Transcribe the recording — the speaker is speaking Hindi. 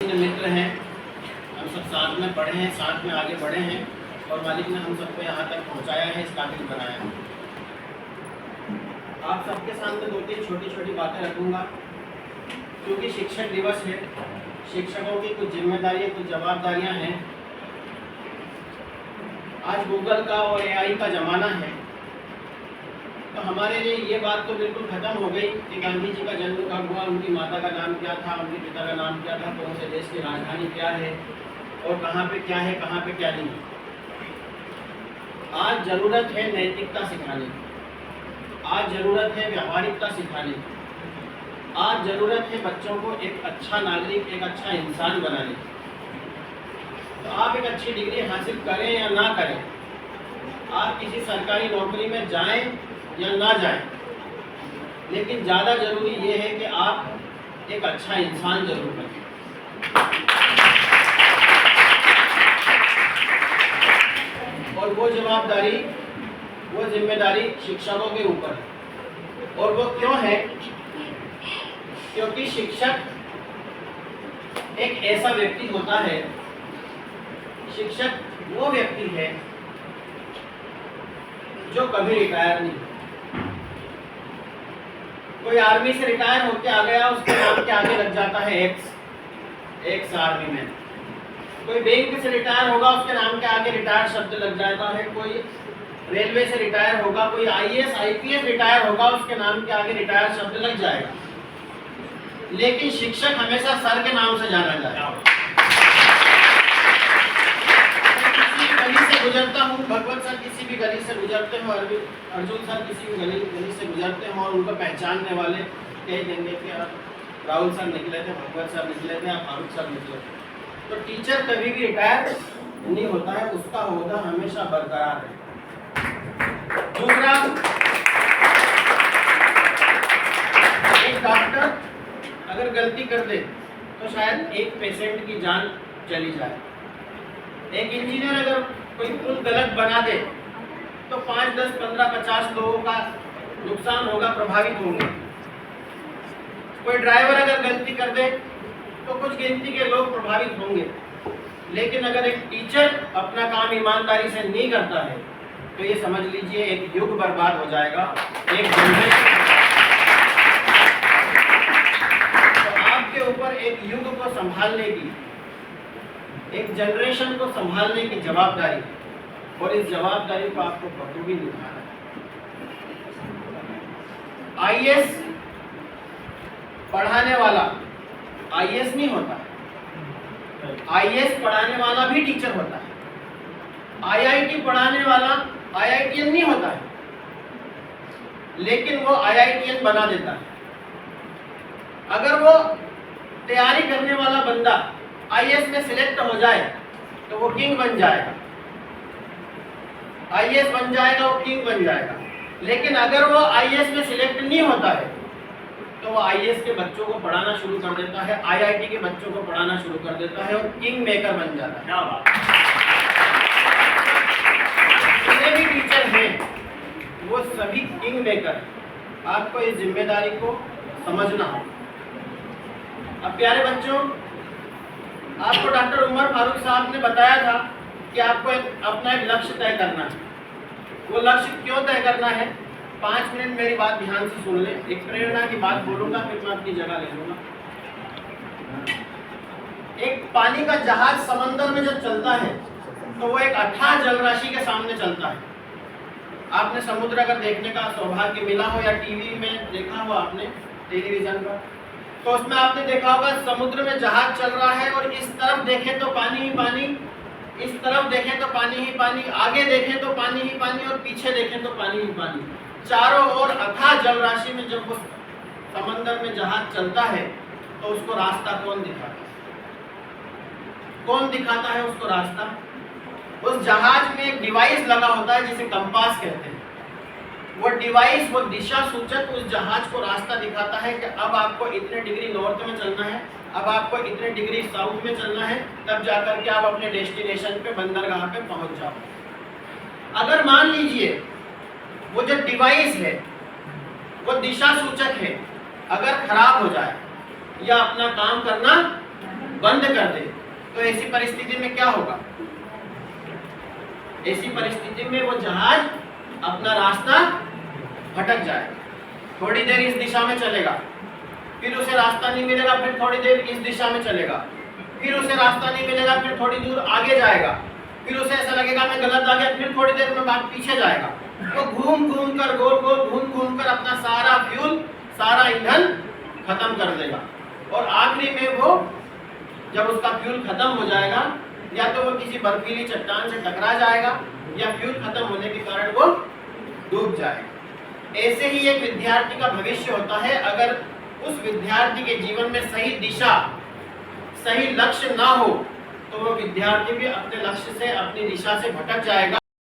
मित्र हैं, हम सब साथ में पढ़े हैं, साथ में आगे बढ़े हैं और मालिक ने हम सबको यहाँ तक पहुँचाया है, इस काबिल बनाया है। आप सबके सामने दो तीन छोटी छोटी बातें रखूँगा क्योंकि शिक्षक दिवस है। शिक्षकों की कुछ जिम्मेदारियाँ, कुछ जवाबदारियाँ हैं। आज गूगल का और एआई का ज़माना है, तो हमारे लिए ये बात तो बिल्कुल ख़त्म हो गई कि गांधी जी का जन्म कब हुआ, उनकी माता का नाम क्या था, उनके पिता का नाम क्या था, कौन से देश की राजधानी क्या है और कहाँ पे क्या है, कहाँ पे क्या नहीं। आज ज़रूरत है नैतिकता सिखाने की, आज ज़रूरत है व्यावहारिकता सिखाने की, आज ज़रूरत है बच्चों को एक अच्छा नागरिक, एक अच्छा इंसान बनाने की। तो आप एक अच्छी डिग्री हासिल करें या ना करें, आप किसी सरकारी नौकरी में जाएं या ना जाएं, लेकिन ज़्यादा ज़रूरी ये है कि आप एक अच्छा इंसान जरूर बनें। और वो जवाबदारी, वो जिम्मेदारी शिक्षकों के ऊपर है। और वो क्यों है? क्योंकि शिक्षक एक ऐसा व्यक्ति होता है, शिक्षक वो व्यक्ति है जो कभी रिटायर नहीं। कोई आर्मी से रिटायर होकर आ गया, उसके नाम के आगे लग जाता है एक्स आर्मी मैन। कोई बैंक से रिटायर होगा, उसके नाम के आगे रिटायर शब्द लग जाता है। कोई रेलवे से रिटायर होगा, कोई आईएएस आईपीएस रिटायर होगा, उसके नाम के आगे रिटायर शब्द लग जाएगा। लेकिन शिक्षक हमेशा सर के नाम से जाना जाएगा। किसी गली से गुजरता हूँ, भगवत सर किसी भी गली से गुजरते हो, अर्जुन सर किसी भी गली से गुजरते हो और उनको पहचानने वाले कह देंगे कि राहुल सर निकले थे, भगवत सर निकले थे, फारूक सर निकले थे। तो टीचर कभी भी रिटायर नहीं होता है, उसका ओहदा हमेशा बरकरार है। दूसरा, एक डॉक्टर अगर गलती कर दे तो शायद एक पेशेंट की जान चली जाए। एक इंजीनियर अगर कोई पुल गलत बना दे तो 5, 10, 15, 50 लोगों का नुकसान होगा, प्रभावित होंगे। कोई ड्राइवर अगर गलती कर दे तो कुछ गिनती के लोग प्रभावित होंगे। लेकिन अगर एक टीचर अपना काम ईमानदारी से नहीं करता है तो ये समझ लीजिए एक युग बर्बाद हो जाएगा, एक जनरेशन। तो आपके ऊपर एक युग को संभालने की, एक जनरेशन को संभालने की जवाबदारी, और इस जवाबदारी को आपको बखूबी निभाना है। आईएएस पढ़ाने वाला आईएएस नहीं होता है, आईएएस पढ़ाने वाला भी टीचर होता है। आईआईटी पढ़ाने वाला आईआईटीएन नहीं होता है, लेकिन वो आईआईटीएन बना देता है। अगर वो तैयारी करने वाला बंदा आईएएस में सिलेक्ट हो जाए तो वो किंग बन जाएगा, आईएएस बन जाएगा, वो किंग बन जाएगा। लेकिन अगर वो आईएएस में सिलेक्ट नहीं होता है तो वो आईएएस के बच्चों को पढ़ाना शुरू कर देता है, आईआईटी के बच्चों को पढ़ाना शुरू कर देता है और किंग मेकर बन जाता है। क्या बात! जितने भी टीचर हैं वो सभी किंग मेकर। आपको इस जिम्मेदारी को समझना हो। अब प्यारे बच्चों, आपको डॉक्टर उमर फारूक साहब ने बताया था कि आपको अपना एक लक्ष्य तय करना है। वो लक्ष्य क्यों तय करना है? 5 मिनट मेरी बात ध्यान से सुन ले। एक प्रेरणा की बात बोलूंगा, फिर मैं अपनी जगह ले लूंगा। एक पानी का जहाज समंदर में जब चलता है तो वो एक अथाह जलराशि के सामने चलता है। आपने समुद्र अगर देखने का सौभाग्य मिला हो या टीवी में देखा हो आपने, टेलीविजन पर, तो उसमें आपने देखा होगा समुद्र में जहाज चल रहा है और इस तरफ देखें तो पानी ही पानी, इस तरफ देखें तो पानी ही पानी, आगे देखें तो पानी ही पानी और पीछे देखें तो पानी ही पानी। चारों ओर अथाह जलराशि में जब उस समंदर में जहाज चलता है तो उसको रास्ता कौन दिखाता है? कौन दिखाता है उसको रास्ता? उस जहाज में एक डिवाइस लगा होता है जिसे कंपास कहते हैं। वो डिवाइस, वो दिशा सूचक उस जहाज को रास्ता दिखाता है कि अब आपको इतने डिग्री नॉर्थ में चलना है, अब आपको इतने डिग्री साउथ में चलना है, तब जाकर के आप अपने डेस्टिनेशन पे, बंदरगाह पे पहुंच जाओ। अगर मान लीजिए वो जो डिवाइस है, वो दिशा सूचक है, अगर खराब हो जाए या अपना काम करना बंद कर दे, तो ऐसी परिस्थिति में क्या होगा? ऐसी परिस्थिति में वो जहाज अपना रास्ता भटक जाएगा। थोड़ी देर इस दिशा में चलेगा, फिर उसे रास्ता नहीं मिलेगा, फिर थोड़ी देर इस दिशा में चलेगा, फिर उसे रास्ता नहीं मिलेगा, फिर थोड़ी दूर आगे जाएगा, फिर उसे ऐसा लगेगा मैं गलत आ गया, फिर थोड़ी देर में बाद पीछे जाएगा। वो घूम घूम कर गोल गोल घूम घूम कर अपना सारा फ्यूल, सारा ईंधन खत्म कर देगा। और आखिरी में वो जब उसका फ्यूल खत्म हो जाएगा, या तो वो किसी बर्फीली चट्टान से टकरा जाएगा, या फ्यूल खत्म होने के कारण वो डूब जाएगा। ऐसे ही एक विद्यार्थी का भविष्य होता है। अगर उस विद्यार्थी के जीवन में सही दिशा, सही लक्ष्य ना हो, तो वो विद्यार्थी भी अपने लक्ष्य से, अपनी दिशा से भटक जाएगा।